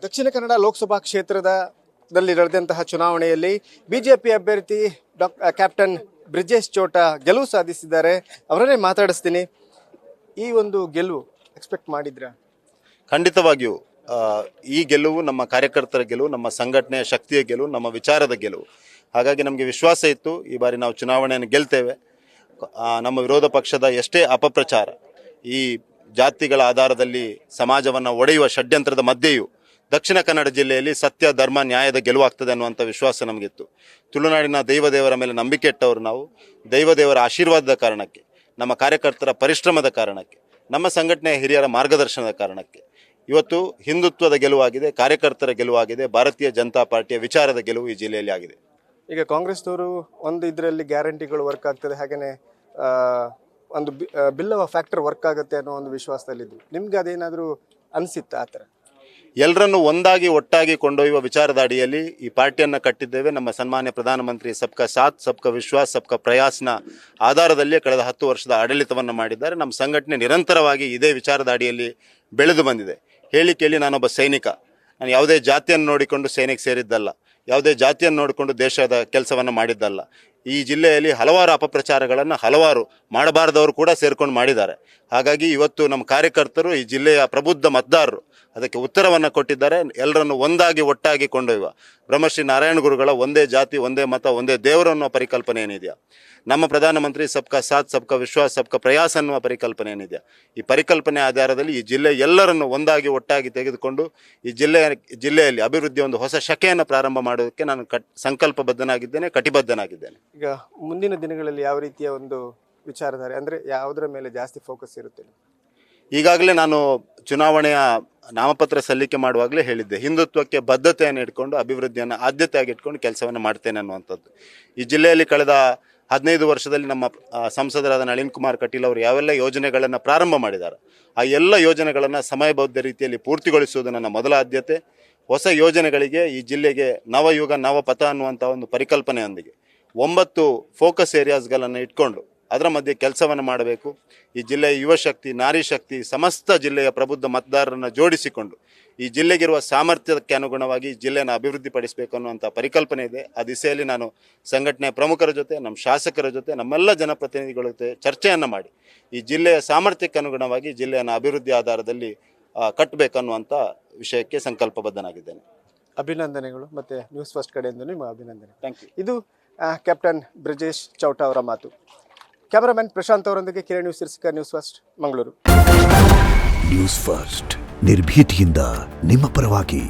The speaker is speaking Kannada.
ದಕ್ಷಿಣ ಕನ್ನಡ ಲೋಕಸಭಾ ಕ್ಷೇತ್ರದಲ್ಲಿ ನಡೆದಂತಹ ಚುನಾವಣೆಯಲ್ಲಿ ಬಿಜೆಪಿ ಅಭ್ಯರ್ಥಿ ಕ್ಯಾಪ್ಟನ್ ಬ್ರಿಜೇಶ್ ಚೌಟ ಗೆಲುವು ಸಾಧಿಸಿದ್ದಾರೆ. ಅವರನ್ನೇ ಮಾತಾಡಿಸ್ತೀನಿ. ಈ ಒಂದು ಗೆಲುವು ಎಕ್ಸ್ಪೆಕ್ಟ್ ಮಾಡಿದ್ರಾ? ಖಂಡಿತವಾಗಿಯೂ ಈ ಗೆಲುವು ನಮ್ಮ ಕಾರ್ಯಕರ್ತರ ಗೆಲುವು, ನಮ್ಮ ಸಂಘಟನೆಯ ಶಕ್ತಿಯ ಗೆಲುವು, ನಮ್ಮ ವಿಚಾರದ ಗೆಲುವು. ಹಾಗಾಗಿ ನಮಗೆ ವಿಶ್ವಾಸ ಇತ್ತು ಈ ಬಾರಿ ನಾವು ಚುನಾವಣೆಯನ್ನು ಗೆಲ್ತೇವೆ. ನಮ್ಮ ವಿರೋಧ ಪಕ್ಷದ ಎಷ್ಟೇ ಅಪಪ್ರಚಾರ, ಈ ಜಾತಿಗಳ ಆಧಾರದಲ್ಲಿ ಸಮಾಜವನ್ನು ಒಡೆಯುವ ಷಡ್ಯಂತ್ರದ ಮಧ್ಯೆಯೂ ದಕ್ಷಿಣ ಕನ್ನಡ ಜಿಲ್ಲೆಯಲ್ಲಿ ಸತ್ಯ, ಧರ್ಮ, ನ್ಯಾಯದ ಗೆಲುವಾಗ್ತದೆ ಅನ್ನುವಂಥ ವಿಶ್ವಾಸ ನಮಗಿತ್ತು. ತುಳುನಾಡಿನ ದೈವದೇವರ ಮೇಲೆ ನಂಬಿಕೆ ಇಟ್ಟವರು ನಾವು. ದೈವದೇವರ ಆಶೀರ್ವಾದದ ಕಾರಣಕ್ಕೆ, ನಮ್ಮ ಕಾರ್ಯಕರ್ತರ ಪರಿಶ್ರಮದ ಕಾರಣಕ್ಕೆ, ನಮ್ಮ ಸಂಘಟನೆಯ ಹಿರಿಯರ ಮಾರ್ಗದರ್ಶನದ ಕಾರಣಕ್ಕೆ ಇವತ್ತು ಹಿಂದುತ್ವದ ಗೆಲುವಾಗಿದೆ, ಕಾರ್ಯಕರ್ತರ ಗೆಲುವಾಗಿದೆ, ಭಾರತೀಯ ಜನತಾ ಪಾರ್ಟಿಯ ವಿಚಾರದ ಗೆಲುವು ಈ ಜಿಲ್ಲೆಯಲ್ಲಿ ಆಗಿದೆ. ಈಗ ಕಾಂಗ್ರೆಸ್ನವರು ಒಂದು ಇದರಲ್ಲಿ ಗ್ಯಾರಂಟಿಗಳು ವರ್ಕ್ ಆಗ್ತದೆ, ಹಾಗೆಯೇ ಒಂದು ಬಿಲ್ ಆಫ್ ಫ್ಯಾಕ್ಟರ್ ವರ್ಕ್ ಆಗುತ್ತೆ ಅನ್ನೋ ಒಂದು ವಿಶ್ವಾಸದಲ್ಲಿದ್ದು, ನಿಮ್ಗೆ ಅದೇನಾದರೂ ಅನಿಸಿತ್ತಾ ಆ ಥರ? ಎಲ್ಲರನ್ನು ಒಂದಾಗಿ ಒಟ್ಟಾಗಿ ಕೊಂಡೊಯ್ಯುವ ವಿಚಾರದ ಅಡಿಯಲ್ಲಿ ಈ ಪಾರ್ಟಿಯನ್ನು ಕಟ್ಟಿದ್ದೇವೆ. ನಮ್ಮ ಸನ್ಮಾನ್ಯ ಪ್ರಧಾನಮಂತ್ರಿ ಸಬ್ಕಾ ಸಾಥ್, ಸಬ್ಕಾ ವಿಶ್ವಾಸ್, ಸಬ್ಕಾ ಪ್ರಯಾಸ್ನ ಆಧಾರದಲ್ಲಿ ಕಳೆದ 10 ವರ್ಷದ ಆಡಳಿತವನ್ನು ಮಾಡಿದ್ದಾರೆ. ನಮ್ಮ ಸಂಘಟನೆ ನಿರಂತರವಾಗಿ ಇದೇ ವಿಚಾರದ ಅಡಿಯಲ್ಲಿ ಬೆಳೆದು ಬಂದಿದೆ. ಹೇಳಿ ಕೇಳಿ ನಾನೊಬ್ಬ ಸೈನಿಕ. ನಾನು ಯಾವುದೇ ಜಾತಿಯನ್ನು ನೋಡಿಕೊಂಡು ಸೈನಿಕ ಸೇರಿದ್ದಲ್ಲ, ಯಾವುದೇ ಜಾತಿಯನ್ನು ನೋಡಿಕೊಂಡು ದೇಶದ ಕೆಲಸವನ್ನು ಮಾಡಿದ್ದಲ್ಲ. ಈ ಜಿಲ್ಲೆಯಲ್ಲಿ ಹಲವಾರು ಅಪಪ್ರಚಾರಗಳನ್ನು ಹಲವಾರು ಮಾಡಬಾರದವರು ಕೂಡ ಸೇರ್ಕೊಂಡು ಮಾಡಿದ್ದಾರೆ. ಹಾಗಾಗಿ ಇವತ್ತು ನಮ್ಮ ಕಾರ್ಯಕರ್ತರು, ಈ ಜಿಲ್ಲೆಯ ಪ್ರಬುದ್ಧ ಮತದಾರರು ಅದಕ್ಕೆ ಉತ್ತರವನ್ನು ಕೊಟ್ಟಿದ್ದಾರೆ. ಎಲ್ಲರನ್ನು ಒಂದಾಗಿ ಒಟ್ಟಾಗಿ ಕೊಂಡೊಯ್ಯುವ ಬ್ರಹ್ಮಶ್ರೀ ನಾರಾಯಣ ಗುರುಗಳ ಒಂದೇ ಜಾತಿ, ಒಂದೇ ಮತ, ಒಂದೇ ದೇವರು ಅನ್ನೋ ಪರಿಕಲ್ಪನೆ ಏನಿದೆಯಾ, ನಮ್ಮ ಪ್ರಧಾನಮಂತ್ರಿ ಸಬ್ಕಾ ಸಾಥ್, ಸಬ್ಕಾ ವಿಶ್ವಾಸ್, ಸಬ್ಕಾ ಪ್ರಯಾಸ್ ಅನ್ನುವ ಪರಿಕಲ್ಪನೆ ಏನಿದೆಯಾ, ಈ ಪರಿಕಲ್ಪನೆ ಆಧಾರದಲ್ಲಿ ಈ ಜಿಲ್ಲೆ ಎಲ್ಲರನ್ನು ಒಂದಾಗಿ ಒಟ್ಟಾಗಿ ತೆಗೆದುಕೊಂಡು ಈ ಜಿಲ್ಲೆಯಲ್ಲಿ ಅಭಿವೃದ್ಧಿಯ ಒಂದು ಹೊಸ ಶಕೆಯನ್ನು ಪ್ರಾರಂಭ ಮಾಡೋದಕ್ಕೆ ನಾನು ಸಂಕಲ್ಪಬದ್ಧನಾಗಿದ್ದೇನೆ, ಕಟಿಬದ್ಧನಾಗಿದ್ದೇನೆ. ಈಗ ಮುಂದಿನ ದಿನಗಳಲ್ಲಿ ಯಾವ ರೀತಿಯ ಒಂದು ವಿಚಾರಧಾರೆ, ಅಂದರೆ ಯಾವುದರ ಮೇಲೆ ಜಾಸ್ತಿ ಫೋಕಸ್ ಇರುತ್ತೆ? ಈಗಾಗಲೇ ನಾನು ಚುನಾವಣೆಯ ನಾಮಪತ್ರ ಸಲ್ಲಿಕೆ ಮಾಡುವಾಗಲೇ ಹೇಳಿದ್ದೆ, ಹಿಂದುತ್ವಕ್ಕೆ ಬದ್ಧತೆಯನ್ನು ಇಟ್ಕೊಂಡು ಅಭಿವೃದ್ಧಿಯನ್ನು ಆದ್ಯತೆಯಾಗಿ ಇಟ್ಕೊಂಡು ಕೆಲಸವನ್ನು ಮಾಡ್ತೇನೆ ಅನ್ನುವಂಥದ್ದು. ಈ ಜಿಲ್ಲೆಯಲ್ಲಿ ಕಳೆದ 15 ವರ್ಷದಲ್ಲಿ ನಮ್ಮ ಸಂಸದರಾದ ನಳಿನ್ ಕುಮಾರ್ ಕಟೀಲ್ ಅವರು ಯಾವೆಲ್ಲ ಯೋಜನೆಗಳನ್ನು ಪ್ರಾರಂಭ ಮಾಡಿದ್ದಾರೆ, ಆ ಎಲ್ಲ ಯೋಜನೆಗಳನ್ನು ಸಮಯಬದ್ಧ ರೀತಿಯಲ್ಲಿ ಪೂರ್ತಿಗೊಳಿಸುವುದು ನನ್ನ ಮೊದಲ ಆದ್ಯತೆ. ಹೊಸ ಯೋಜನೆಗಳಿಗೆ ಈ ಜಿಲ್ಲೆಗೆ ನವಯುಗ ನವಪಥ ಅನ್ನುವಂಥ ಒಂದು ಪರಿಕಲ್ಪನೆಯೊಂದಿಗೆ 9 ಫೋಕಸ್ ಏರಿಯಾಸ್ಗಳನ್ನು ಇಟ್ಕೊಂಡು ಅದರ ಮಧ್ಯೆ ಕೆಲಸವನ್ನು ಮಾಡಬೇಕು. ಈ ಜಿಲ್ಲೆಯ ಯುವಶಕ್ತಿ, ನಾರಿ ಶಕ್ತಿ, ಸಮಸ್ತ ಜಿಲ್ಲೆಯ ಪ್ರಬುದ್ಧ ಮತದಾರರನ್ನು ಜೋಡಿಸಿಕೊಂಡು ಈ ಜಿಲ್ಲೆಗಿರುವ ಸಾಮರ್ಥ್ಯಕ್ಕೆ ಅನುಗುಣವಾಗಿ ಈ ಜಿಲ್ಲೆಯನ್ನು ಅಭಿವೃದ್ಧಿಪಡಿಸಬೇಕು ಅನ್ನುವಂಥ ಪರಿಕಲ್ಪನೆ ಇದೆ. ಆ ದಿಸೆಯಲ್ಲಿ ನಾನು ಸಂಘಟನೆಯ ಪ್ರಮುಖರ ಜೊತೆ, ನಮ್ಮ ಶಾಸಕರ ಜೊತೆ, ನಮ್ಮೆಲ್ಲ ಜನಪ್ರತಿನಿಧಿಗಳ ಜೊತೆ ಚರ್ಚೆಯನ್ನು ಮಾಡಿ ಈ ಜಿಲ್ಲೆಯ ಸಾಮರ್ಥ್ಯಕ್ಕೆ ಅನುಗುಣವಾಗಿ ಜಿಲ್ಲೆಯನ್ನು ಅಭಿವೃದ್ಧಿ ಆಧಾರದಲ್ಲಿ ಕಟ್ಟಬೇಕನ್ನುವಂಥ ವಿಷಯಕ್ಕೆ ಸಂಕಲ್ಪಬದ್ಧನಾಗಿದ್ದೇನೆ. ಅಭಿನಂದನೆಗಳು. ಮತ್ತು ನ್ಯೂಸ್ ಫಸ್ಟ್ ಕಡೆಯಿಂದ ನಿಮ್ಮ ಅಭಿನಂದನೆ. Thank you. ಇದು ಕ್ಯಾಪ್ಟನ್ ಬ್ರಿಜೇಶ್ ಚೌಟ ಅವರ ಮಾತು. ಕ್ಯಾಮರಾಮನ್ ಪ್ರಶಾಂತ್ ಅವರೊಂದಿಗೆ ಕಿರಣ್ ನ್ಯೂಸ್ ಸಿರ್ಸಿಕಾ, News First, Mangaluru. News First ನಿರ್ಭೀತಿಯಿಂದ ನಿಮ್ಮ ಪರವಾಗಿ.